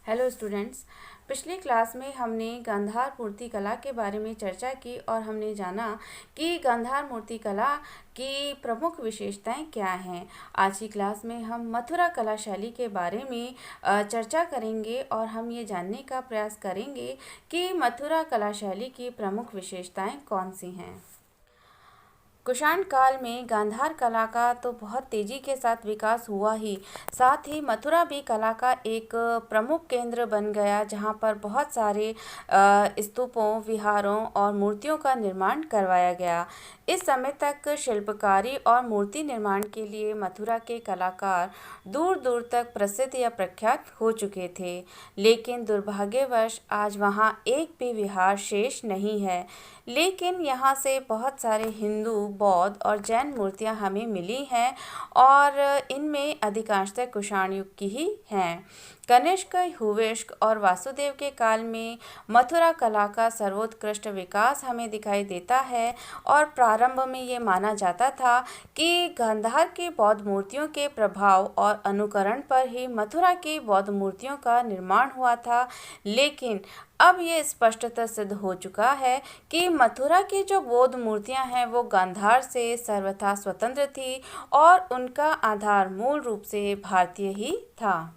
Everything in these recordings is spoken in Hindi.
Hello students. पिछली क्लास में हमने गांधार मूर्ति कला के बारे में चर्चा की और हमने जाना कि गांधार मूर्ति कला की प्रमुख विशेषताएं क्या हैं। आज की क्लास में हम मथुरा कला शैली के बारे में चर्चा करेंगे और हम ये जानने का प्रयास करेंगे कि मथुरा कला शैली की प्रमुख विशेषताएं कौन सी हैं। कुषाण काल में गांधार कला का तो बहुत तेजी के साथ विकास हुआ ही, साथ ही मथुरा भी कला का एक प्रमुख केंद्र बन गया, जहां पर बहुत सारे स्तूपों, विहारों और मूर्तियों का निर्माण करवाया गया। इस समय तक शिल्पकारी और मूर्ति निर्माण के लिए मथुरा के कलाकार दूर दूर तक प्रसिद्ध या प्रख्यात हो चुके थे, लेकिन दुर्भाग्यवश आज वहां एक भी विहार शेष नहीं है। लेकिन यहाँ से बहुत सारे हिंदू, बौद्ध और जैन मूर्तियाँ हमें मिली हैं और इनमें अधिकांशतः कुषाण युग की ही हैं। कनिष्क, हुविष्क और वासुदेव के काल में मथुरा कला का सर्वोत्कृष्ट विकास हमें दिखाई देता है और प्रारंभ में ये माना जाता था कि गांधार की बौद्ध मूर्तियों के प्रभाव और अनुकरण पर ही मथुरा की बौद्ध मूर्तियों का निर्माण हुआ था। लेकिन अब ये स्पष्टतः सिद्ध हो चुका है कि मथुरा की जो बौद्ध मूर्तियां हैं वो गांधार से सर्वथा स्वतंत्र थी और उनका आधार मूल रूप से भारतीय ही था।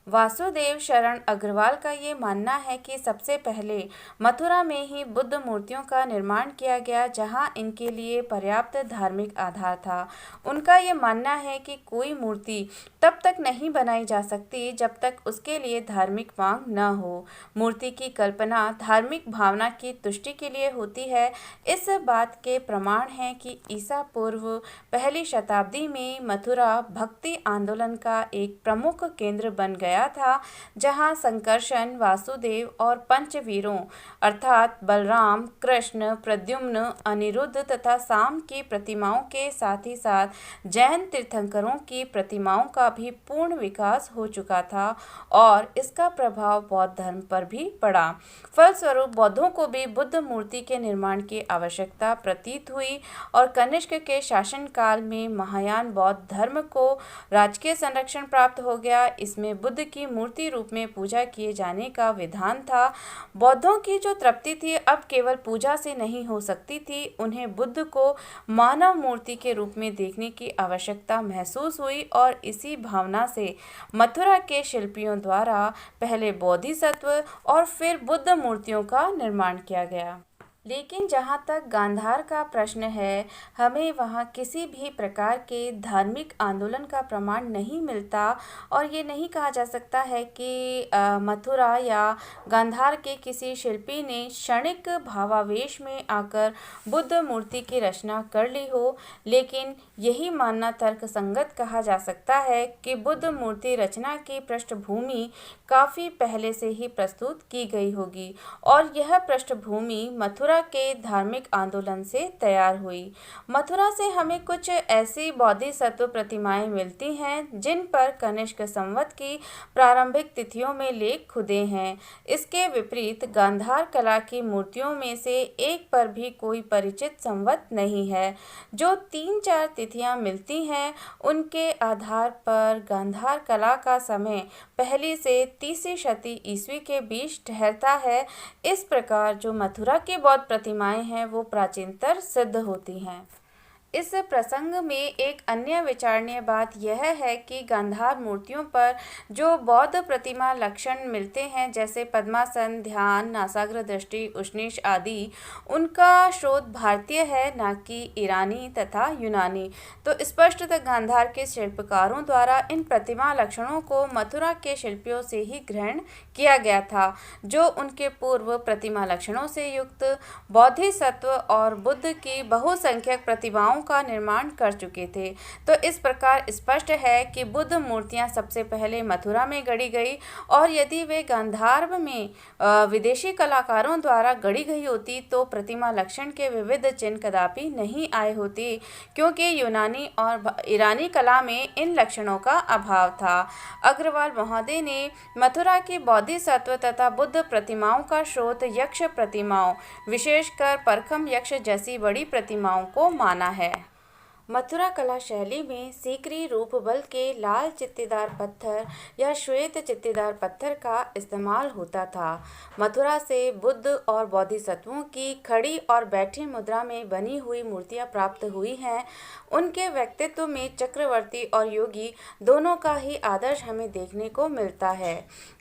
वासुदेव शरण अग्रवाल का ये मानना है कि सबसे पहले मथुरा में ही बुद्ध मूर्तियों का निर्माण किया गया, जहां इनके लिए पर्याप्त धार्मिक आधार था। उनका ये मानना है कि कोई मूर्ति तब तक नहीं बनाई जा सकती जब तक उसके लिए धार्मिक मांग न हो। मूर्ति की कल्पना धार्मिक भावना की तुष्टि के लिए होती है। इस बात के प्रमाण हैं कि ईसा पूर्व पहली शताब्दी में मथुरा भक्ति आंदोलन का एक प्रमुख केंद्र बन गया था, जहां संकर्षण, वासुदेव और पंचवीरों अर्थात बलराम, कृष्ण, प्रद्युम्न, अनिरुद्ध तथा साम की प्रतिमाओं के साथ ही साथ जैन तीर्थंकरों की प्रतिमाओं का भी पूर्ण विकास हो चुका था और इसका प्रभाव बौद्ध धर्म पर भी पड़ा। फलस्वरूप बौद्धों को भी बुद्ध मूर्ति के निर्माण की आवश्यकता प्रतीत हुई और कनिष्क के शासनकाल में महायान बौद्ध धर्म को राजकीय संरक्षण प्राप्त हो गया। इसमें बुद्ध की मूर्ति रूप में पूजा किए जाने का विधान था। बौद्धों की जो तृप्ति थी अब केवल पूजा से नहीं हो सकती थी, उन्हें बुद्ध को मानव मूर्ति के रूप में देखने की आवश्यकता महसूस हुई और इसी भावना से मथुरा के शिल्पियों द्वारा पहले बोधिसत्व और फिर बुद्ध मूर्तियों का निर्माण किया गया। लेकिन जहाँ तक गांधार का प्रश्न है, हमें वहाँ किसी भी प्रकार के धार्मिक आंदोलन का प्रमाण नहीं मिलता और ये नहीं कहा जा सकता है कि मथुरा या गांधार के किसी शिल्पी ने क्षणिक भावावेश में आकर बुद्ध मूर्ति की रचना कर ली हो। लेकिन यही मानना तर्कसंगत कहा जा सकता है कि बुद्ध मूर्ति रचना की पृष्ठभूमि काफ़ी पहले से ही प्रस्तुत की गई होगी और यह पृष्ठभूमि मथुरा के धार्मिक आंदोलन से तैयार हुई। मथुरा से हमें कुछ ऐसी बोधिसत्व प्रतिमाएं मिलती हैं जिन पर कनिष्क संवत की प्रारंभिक तिथियों में लेख खुदे हैं। इसके विपरीत गांधार कला की मूर्तियों में से एक पर भी कोई परिचित संवत नहीं है। जो 3-4 तिथियां मिलती हैं उनके आधार पर गांधार कला का समय पहली से 3वीं शती ईस्वी के बीच ठहरता है। इस प्रकार जो मथुरा की बौद्ध प्रतिमाएं हैं वो प्राचीनतर सिद्ध होती हैं। इस प्रसंग में एक अन्य विचारणीय बात यह है कि गांधार मूर्तियों पर जो बौद्ध प्रतिमा लक्षण मिलते हैं, जैसे पद्मासन, ध्यान, नासाग्र दृष्टि, उष्णीष आदि, उनका स्रोत भारतीय है, न कि ईरानी तथा यूनानी। तो स्पष्टतः गांधार के शिल्पकारों द्वारा इन प्रतिमा लक्षणों को मथुरा के शिल्पियों से ही ग्रहण किया गया था, जो उनके पूर्व प्रतिमा लक्षणों से युक्त बोधिसत्व और बुद्ध की बहुसंख्यक प्रतिमाओं का निर्माण कर चुके थे। तो इस प्रकार स्पष्ट है कि बुद्ध मूर्तियां सबसे पहले मथुरा में गढ़ी गई और यदि वे गांधार में विदेशी कलाकारों द्वारा गढ़ी गई होती तो प्रतिमा लक्षण के विविध चिन्ह कदापि नहीं आए होते, क्योंकि यूनानी और ईरानी कला में इन लक्षणों का अभाव था। अग्रवाल महोदय ने मथुरा की बोधिसत्व तथा बुद्ध प्रतिमाओं का स्रोत यक्ष प्रतिमाओं, विशेषकर परखम यक्ष जैसी बड़ी प्रतिमाओं को माना है। मथुरा कला शैली में सीकरी रूप बल के लाल चित्तीदार पत्थर या श्वेत चित्तीदार पत्थर का इस्तेमाल होता था। मथुरा से बुद्ध और बोधिसत्वों की खड़ी और बैठी मुद्रा में बनी हुई मूर्तियां प्राप्त हुई हैं। उनके व्यक्तित्व में चक्रवर्ती और योगी दोनों का ही आदर्श हमें देखने को मिलता है।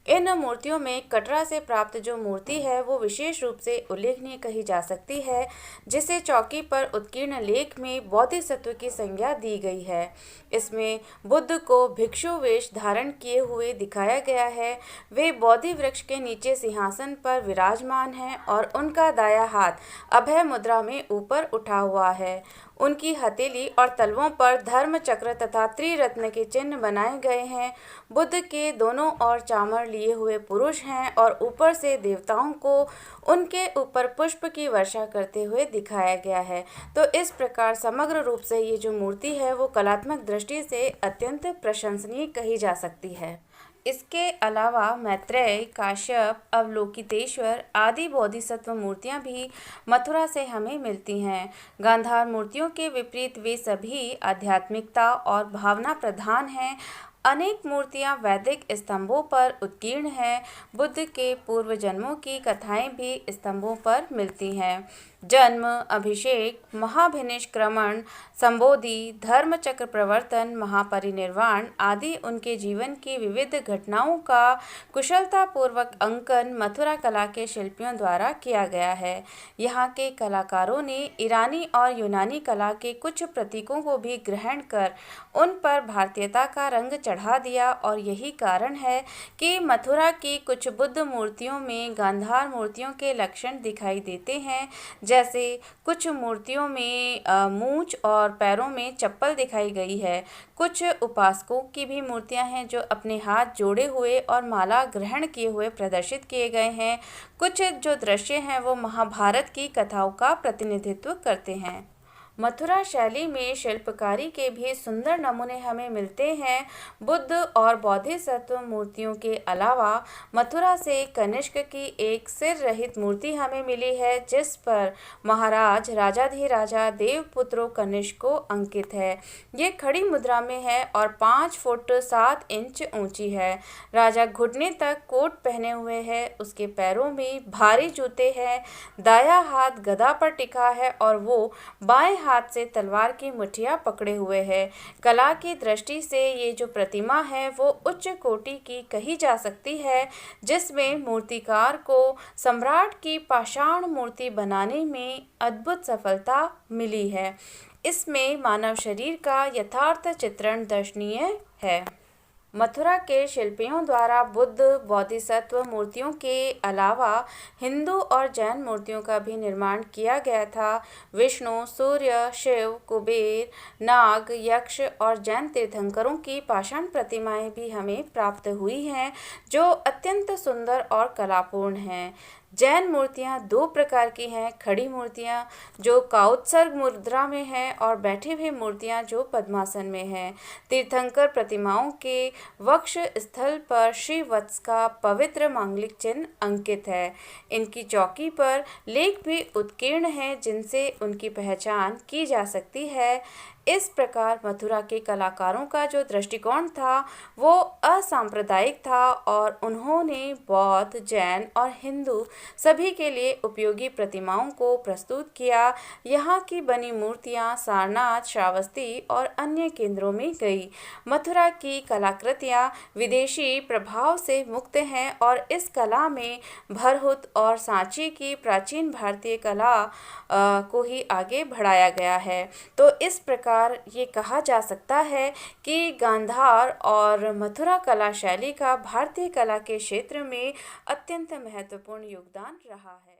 इन मूर्तियों में कटरा से प्राप्त जो मूर्ति है वो विशेष रूप से उल्लेखनीय कही जा सकती है, जिसे चौकी पर उत्कीर्ण लेख में बोधिसत्व की संज्ञा दी गई है। इसमें बुद्ध को भिक्षु वेश धारण किए हुए दिखाया गया है। वे बोधि वृक्ष के नीचे सिंहासन पर विराजमान हैं और उनका दायां हाथ अभय मुद्रा में ऊपर उठा हुआ है। उनकी हथेली और तलवों पर धर्म चक्र तथा त्रिरत्न के चिन्ह बनाए गए हैं। बुद्ध के दोनों ओर चामर लिए हुए पुरुष हैं और ऊपर से देवताओं को उनके ऊपर पुष्प की वर्षा करते हुए दिखाया गया है। तो इस प्रकार समग्र रूप से ये जो मूर्ति है वो कलात्मक दृष्टि से अत्यंत प्रशंसनीय कही जा सकती है। इसके अलावा मैत्रेय, काश्यप, अवलोकितेश्वर आदि बोधिसत्व मूर्तियां भी मथुरा से हमें मिलती हैं। गांधार मूर्तियों के विपरीत वे सभी आध्यात्मिकता और भावना प्रधान हैं। अनेक मूर्तियां वैदिक स्तंभों पर उत्कीर्ण हैं। बुद्ध के पूर्व जन्मों की कथाएं भी स्तंभों पर मिलती हैं। जन्म, अभिषेक, महाभिनिष्क्रमण, संबोधि, धर्मचक्र प्रवर्तन, महापरिनिर्वाण आदि उनके जीवन की विविध घटनाओं का कुशलतापूर्वक अंकन मथुरा कला के शिल्पियों द्वारा किया गया है। यहाँ के कलाकारों ने ईरानी और यूनानी कला के कुछ प्रतीकों को भी ग्रहण कर उन पर भारतीयता का रंग चढ़ा दिया और यही कारण है कि मथुरा की कुछ बुद्ध मूर्तियों में गांधार मूर्तियों के लक्षण दिखाई देते हैं। जैसे कुछ मूर्तियों में मूंछ और पैरों में चप्पल दिखाई गई है। कुछ उपासकों की भी मूर्तियां हैं जो अपने हाथ जोड़े हुए और माला ग्रहण किए हुए प्रदर्शित किए गए हैं। कुछ जो दृश्य हैं वो महाभारत की कथाओं का प्रतिनिधित्व करते हैं। मथुरा शैली में शिल्पकारी के भी सुंदर नमूने हमें मिलते हैं। बुद्ध और बोधिसत्व मूर्तियों के अलावा मथुरा से कनिष्क की एक सिर रहित मूर्ति हमें मिली है, जिस पर महाराज राजाधिराजा देवपुत्रो कनिष्क को अंकित है। ये खड़ी मुद्रा में है और 5 फुट 7 इंच ऊंची है। राजा घुटने तक कोट पहने हुए है। उसके पैरों में भारी जूते हैं। दायां हाथ गदा पर टिका है और वो बाएं हाथ से तलवार की मुठिया पकड़े हुए है। कला की दृष्टि से ये जो प्रतिमा है वो उच्च कोटि की कही जा सकती है, जिसमें मूर्तिकार को सम्राट की पाषाण मूर्ति बनाने में अद्भुत सफलता मिली है। इसमें मानव शरीर का यथार्थ चित्रण दर्शनीय है। मथुरा के शिल्पियों द्वारा बुद्ध बोधिसत्व मूर्तियों के अलावा हिंदू और जैन मूर्तियों का भी निर्माण किया गया था। विष्णु, सूर्य, शिव, कुबेर, नाग, यक्ष और जैन तीर्थंकरों की पाषाण प्रतिमाएं भी हमें प्राप्त हुई हैं, जो अत्यंत सुंदर और कलापूर्ण हैं। जैन मूर्तियां 2 प्रकार की हैं, खड़ी मूर्तियां जो काउत्सर्ग मुद्रा में हैं और बैठी हुई मूर्तियां जो पद्मासन में हैं। तीर्थंकर प्रतिमाओं के वक्ष स्थल पर श्री वत्स का पवित्र मांगलिक चिन्ह अंकित है। इनकी चौकी पर लेख भी उत्कीर्ण हैं, जिनसे उनकी पहचान की जा सकती है। इस प्रकार मथुरा के कलाकारों का जो दृष्टिकोण था वो असांप्रदायिक था और उन्होंने बौद्ध, जैन और हिंदू सभी के लिए उपयोगी प्रतिमाओं को प्रस्तुत किया। यहाँ की बनी मूर्तियाँ सारनाथ, श्रावस्ती और अन्य केंद्रों में गई। मथुरा की कलाकृतियाँ विदेशी प्रभाव से मुक्त हैं और इस कला में भरहुत और सांची की प्राचीन भारतीय कला को ही आगे बढ़ाया गया है। तो इस प्रकार ये कहा जा सकता है कि गांधार और मथुरा कला शैली का भारतीय कला के क्षेत्र में अत्यंत महत्वपूर्ण योगदान रहा है।